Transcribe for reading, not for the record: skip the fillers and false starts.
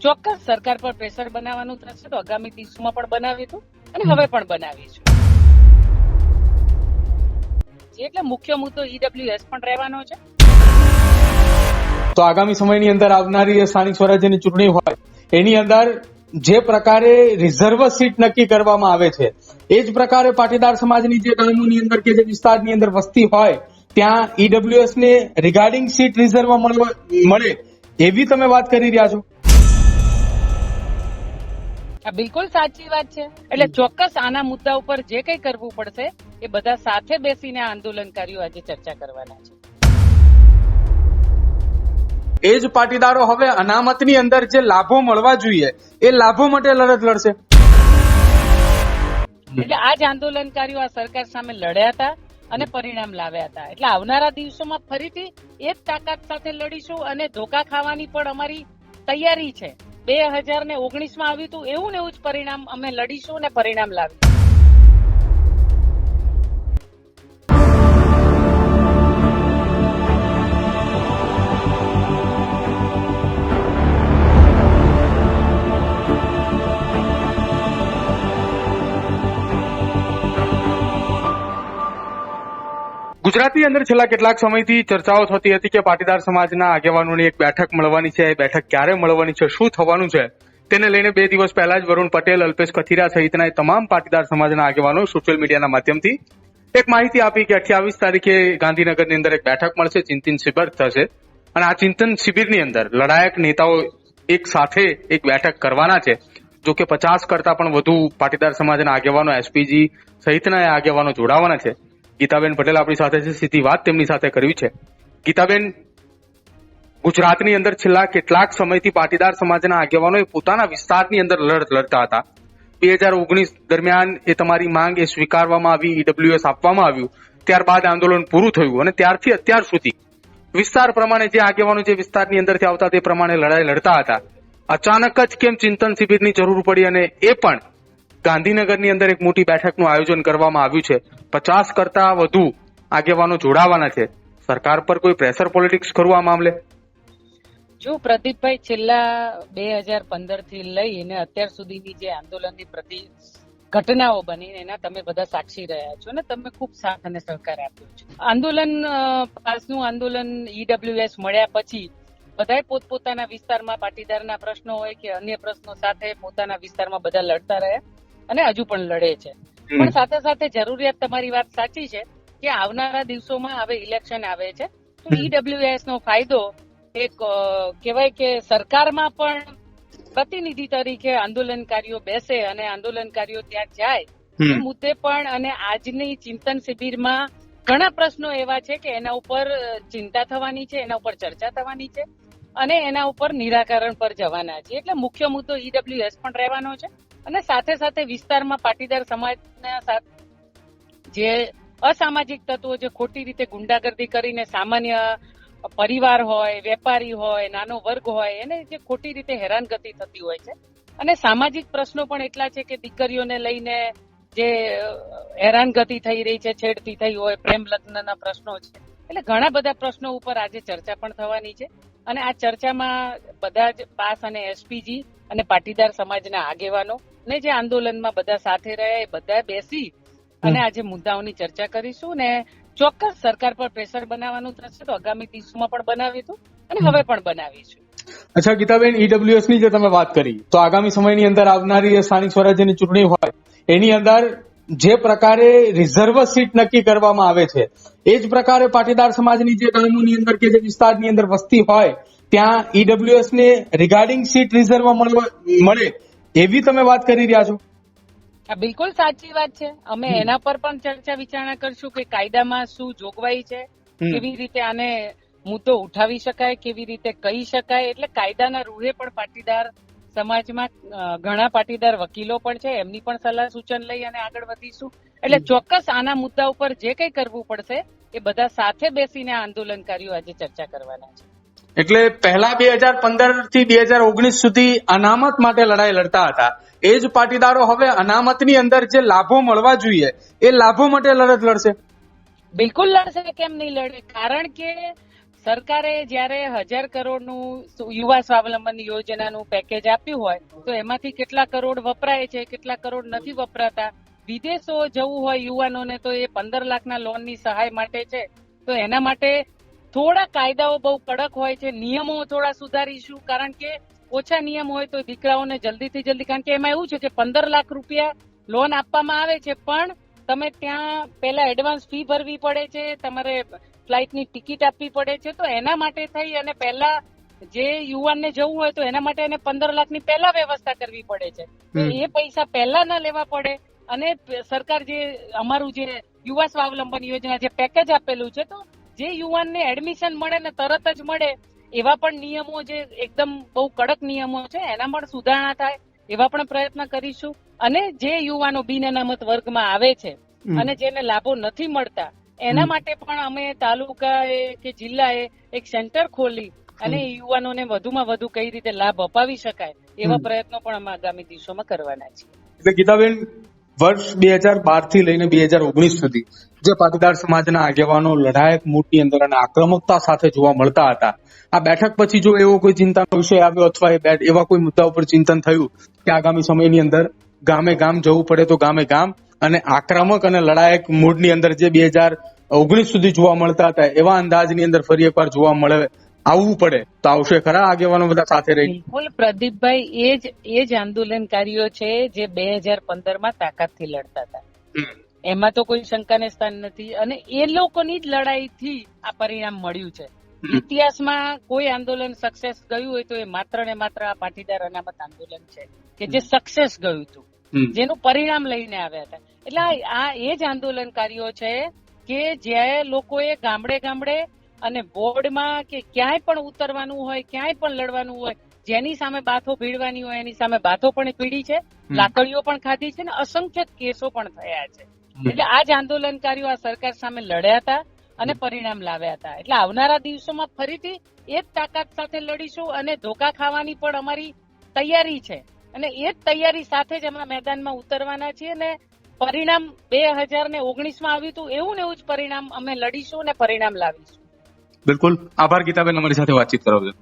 ચોક્કસ સરકાર પર પ્રેશર બનાવવાનું થશે તો આગામી દિવસોમાં પણ બનાવીશું અને હવે પણ બનાવીશું. એટલે મુખ્ય મુદ્દો ઈડબ્લ્યુએસ પણ રહેવાનો છે. તો આગામી સમયની અંદર આવનારી સ્થાનિક સ્વરાજ્યની ચૂંટણી હોય એની અંદર જે પ્રકારે રિઝર્વ સીટ નક્કી કરવામાં આવે છે એ જ પ્રકારે પાટીદાર સમાજની જે ગામોની અંદર કે જે વિસ્તારની અંદર વસ્તી હોય ત્યાં ઈડબ્લ્યુએસ ને રિગાર્ડિંગ સીટ રિઝર્વ મળે એવી તમે વાત કરી રહ્યા છો. બિલકુલ સાચી વાત છે. એટલે ચોક્કસ આના મુદ્દા ઉપર જે કંઈ કરવું પડશે એ બધા સાથે બેસીને આંદોલનકારીઓ આજે ચર્ચા કરવાના છે. એ જ પાટીદારો હવે અનામતની અંદર જે લાભો મળવા જોઈએ એ લાભો માટે લડત લડશે. એટલે આ જ આંદોલનકારીઓ આ સરકાર સામે લડ્યા હતા અને પરિણામ લાવ્યા હતા. એટલે આવનારા દિવસોમાં ફરીથી એ જ તાકાત સાથે લડીશું અને ધોકા ખાવાની પણ અમારી તૈયારી છે. 2019માં આવ્યું હતું એવું ને એવું જ પરિણામ અમે લડીશું અને પરિણામ લાવીશું. ગુજરાતની અંદર છેલ્લા કેટલાક સમયથી ચર્ચાઓ થતી હતી કે પાટીદાર સમાજના આગેવાનોની એક બેઠક મળવાની છે. એ બેઠક ક્યારે મળવાની છે, શું થવાનું છે, તેને લઈને 2 દિવસ પહેલા જ વરુણ પટેલ, અલ્પેશ કથિરા સહિતના તમામ પાટીદાર સમાજના આગેવાનો સોશિયલ મીડિયાના માધ્યમથી એક માહિતી આપી કે 28 તારીખે ગાંધીનગરની અંદર એક બેઠક મળશે, ચિંતન શિબિર થશે અને આ ચિંતન શિબિરની અંદર લડાયક નેતાઓ એક સાથે એક બેઠક કરવાના છે. જો કે 50 કરતા પણ વધુ પાટીદાર સમાજના આગેવાનો, એસપીજી સહિતના આગેવાનો જોડાવાના છે. ગીતાબેન પટેલ આપણી સાથે છે, સીધી વાત તેમની સાથે કરવી છે. ગીતાબેન, ગુજરાતની અંદર છેલ્લા કેટલાક સમયથી પાટીદાર સમાજના આગેવાનો પોતાના વિસ્તારની અંદર લડત લડતા હતા. 2019 દરમિયાન એ તમારી માંગ એ સ્વીકારવામાં આવી, ઈડબ્લ્યુએસ આપવામાં આવ્યું, ત્યારબાદ આંદોલન પૂરું થયું અને ત્યારથી અત્યાર સુધી વિસ્તાર પ્રમાણે જે આગેવાનો જે વિસ્તારની અંદરથી આવતા તે પ્રમાણે લડાઈ લડતા હતા. અચાનક જ કેમ ચિંતન શિબિરની જરૂર પડી અને એ પણ ગાંધીનગરની અંદર એક મોટી બેઠકનું આયોજન કરવામાં આવ્યું છે. 50 કરતા વધુ આગેવાનો જોડાવાના છે. સરકાર પર કોઈ પ્રેશર પોલિટિક્સ કરવું આ મામલે? જો પ્રદીપભાઈ, છેલ્લા 2015 થી લઈને અત્યાર સુધીની જે આંદોલનની ઘટનાઓ બની એના તમે બધા સાક્ષી રહ્યા છો અને તમે ખૂબ સાથ અને સહકાર આપ્યો છે. પાસનું આંદોલન ઈડબ્લ્યુએસ મળ્યા પછી બધાએ પોતપોતાના વિસ્તારમાં પાટીદારના પ્રશ્નો હોય કે અન્ય પ્રશ્નો સાથે પોતાના વિસ્તારમાં બધા લડતા રહ્યા અને હજુ પણ લડે છે. પણ સાથે સાથે જરૂરિયાત, તમારી વાત સાચી છે કે આવનારા દિવસોમાં હવે ઇલેક્શન આવે છે તો ઈડબ્લ્યુએસ નો ફાયદો એક કહેવાય કે સરકારમાં પણ પ્રતિનિધિ તરીકે આંદોલનકારીઓ બેસે અને આંદોલનકારીઓ ત્યાં જાય એ મુદ્દે પણ અને આજની ચિંતન શિબિરમાં ઘણા પ્રશ્નો એવા છે કે એના ઉપર ચિંતા થવાની છે, એના ઉપર ચર્ચા થવાની છે અને એના ઉપર નિરાકરણ પર જવાના છે. એટલે મુખ્ય મુદ્દો ઈડબ્લ્યુએસ પણ રહેવાનો છે અને સાથે સાથે વિસ્તારમાં પાટીદાર સમાજના જે અસામાજિક તત્વો જે ખોટી રીતે ગુંડાગર્દી કરીને સામાન્ય પરિવાર હોય, વેપારી હોય, નાનો વર્ગ હોય એને જે ખોટી રીતે હેરાનગતિ થતી હોય છે અને સામાજિક પ્રશ્નો પણ એટલા છે કે દીકરીઓને લઈને જે હેરાનગતિ થઈ રહી છે, છેડતી થઈ હોય, પ્રેમ લગ્નના પ્રશ્નો છે. એટલે ઘણા બધા પ્રશ્નો ઉપર આજે ચર્ચા પણ થવાની છે અને આ ચર્ચામાં બધા જ પાસ અને એસપીજી અને પાટીદાર સમાજના આગેવાનો ને જે આંદોલનમાં બધા સાથે રહ્યા એ બધા બેસી અને આજે મુદ્દાઓની ચર્ચા કરીશું ને ચોક્કસ સરકાર પર પ્રેશર બનાવવાનું થશે તો આગામી દિવસોમાં પણ બનાવીશું અને હવે પણ બનાવીશું. અચ્છા ગીતાબેન, ઈડબ્લ્યુએસ ની જે તમે વાત કરી તો આગામી સમયની અંદર આવનારી સ્થાનિક સ્વરાજ્યની ચૂંટણી હોય એની અંદર જે પ્રકારે રિઝર્વ સીટ નક્કી કરવામાં આવે છે એ જ પ્રકારે પાટીદાર સમાજની જે ગામોની અંદર કે જે વિસ્તારની અંદર વસ્તી હોય ત્યાં ઈડબ્લ્યુએસ ને રિગાર્ડિંગ સીટ રિઝર્વ મળે એવી તમે વાત કરી રહ્યા છો. બિલકુલ સાચી વાત છે. અમે એના પર પણ ચર્ચા વિચારણા કરશું કે કાયદામાં શું જોગવાઈ છે, કેવી રીતે આને મુદ્દો ઉઠાવી શકાય, કેવી રીતે કહી શકાય. એટલે કાયદાના રૂહે પણ પાટીદાર સમાજમાં ઘણા પાટીદાર વકીલો પણ છે, એમની પણ સલાહ સૂચન લઈ અને આગળ વધીશું. એટલે ચોક્કસ આના મુદ્દા ઉપર જે કંઈ કરવું પડશે એ બધા સાથે બેસીને આંદોલનકારીઓ આજે ચર્ચા કરવાના છે. એટલે પહેલા 2015 થી 2019 સુધી અનામત માટે લડાઈ લડતા હતા એ જ પાટીદારો હવે અનામતની અંદર જે લાભો મળવા જોઈએ એ લાભો માટે લડત લડશે. બિલકુલ લડશે, કેમ નહીં લડે? કારણ કે સરકારે જ્યારે 1000 કરોડનું યુવા સ્વાવલંબન યોજનાનું પેકેજ આપ્યું હોય તો એમાંથી કેટલા કરોડ વપરાય છે, કેટલા કરોડ નથી વપરાતા. વિદેશો જવું હોય યુવાનોને તો એ 15 લાખના લોનની સહાય માટે છે. તો એના માટે થોડા કાયદાઓ બહુ કડક હોય છે, નિયમો થોડા સુધારીશું, કારણ કે ઓછા નિયમ હોય તો દીકરાઓને જલ્દીથી જલ્દી, કારણ કે એમાં એવું છે કે 15 લાખ રૂપિયા લોન આપવામાં આવે છે, પણ તમે ત્યાં પહેલા એડવાન્સ ફી ભરવી પડે છે, તમારે ફ્લાઇટની ટિકિટ આપવી પડે છે. તો એના માટે થઈ અને પહેલા જે યુવાનને જવું હોય તો એના માટે એને 15 લાખની પહેલા વ્યવસ્થા કરવી પડે છે. તો એ પૈસા પહેલા ન લેવા પડે અને સરકાર જે અમારું જે યુવા સ્વાવલંબન યોજના જે પેકેજ આપેલું છે, તો જે યુવાનને એડમિશન મળે ને તરત જ મળે એવા પણ નિયમો, જે એકદમ બહુ કડક નિયમો છે, એના પણ સુધારણા થાય એવા પણ પ્રયત્ન કરીશું. અને જે યુવાનો બિન અનામત વર્ગમાં આવે છે અને જેને લાભો નથી મળતા એના માટે પણ અમે તાલુકાએ કે જિલ્લાએ એક સેન્ટર ખોલી અને યુવાનોને વધુમાં વધુ કઈ રીતે લાભ અપાવી શકાય એવા પ્રયત્નો પણ અમે આગામી દિવસોમાં કરવાના છીએ. એટલે ગીતાબેન, વર્ષ 2012 થી લઈને 2019 સુધી જે પાટીદાર સમાજના આગેવાનો લડાયક મૂડની અંદર અને આક્રમકતા સાથે જોવા મળતા હતા, આ બેઠક પછી જો એવો કોઈ ચિંતાનો વિષય આવ્યો અથવા એવા કોઈ મુદ્દા ઉપર ચિંતન થયું કે આગામી સમયની અંદર ગામે ગામ જવું પડે તો ગામે ગામ અને આક્રમક અને લડાયક મૂડની અંદર જે 2019 સુધી જોવા મળતા હતા એવા અંદાજની અંદર ફરી એકવાર જોવા મળે, આવવું પડે તો આવશે ખરા આગેવાનો બધા સાથે રહી? બિલકુલ પ્રદીપભાઈ, એ જ આંદોલનકારીઓ છે જે 2015માં તાકાતથી લડતા હતા. એમાં તો કોઈ શંકાને સ્થાન નથી અને એ લોકોની જ લડાઈથી આ પરિણામ મળ્યું છે. ઇતિહાસમાં કોઈ આંદોલન સક્સેસ ગયું હોય તો એ માત્ર ને માત્ર આ પાટીદાર અનામત આંદોલન છે કે જે સક્સેસ ગયું હતું, જેનું પરિણામ લઈને આવ્યા હતા. એટલે આ એ જ આંદોલનકારીઓ છે કે જે લોકોએ ગામડે ગામડે અને બોર્ડમાં કે ક્યાંય પણ ઉતરવાનું હોય, ક્યાંય પણ લડવાનું હોય, જેની સામે બાથો ભીડવાની હોય એની સામે બાથો પણ ભીડી છે, લાકડીઓ પણ ખાધી છે ને અસંખ્ય કેસો પણ થયા છે. એટલે આ જ આંદોલનકારીઓ આ સરકાર સામે લડ્યા હતા અને પરિણામ લાવ્યા હતા. એટલે આવનારા દિવસોમાં ફરીથી એ જ તાકાત સાથે લડીશું અને ધોકા ખાવાની પણ અમારી તૈયારી છે અને એ જ તૈયારી સાથે જ અમે મેદાનમાં ઉતરવાના છીએ અને પરિણામ 2019માં આવ્યું હતું એવું ને એવું જ પરિણામ અમે લડીશું અને પરિણામ લાવીશું. બિલકુલ, આભાર ગીતાબેન અમારી સાથે વાતચીત કરવા બદલ.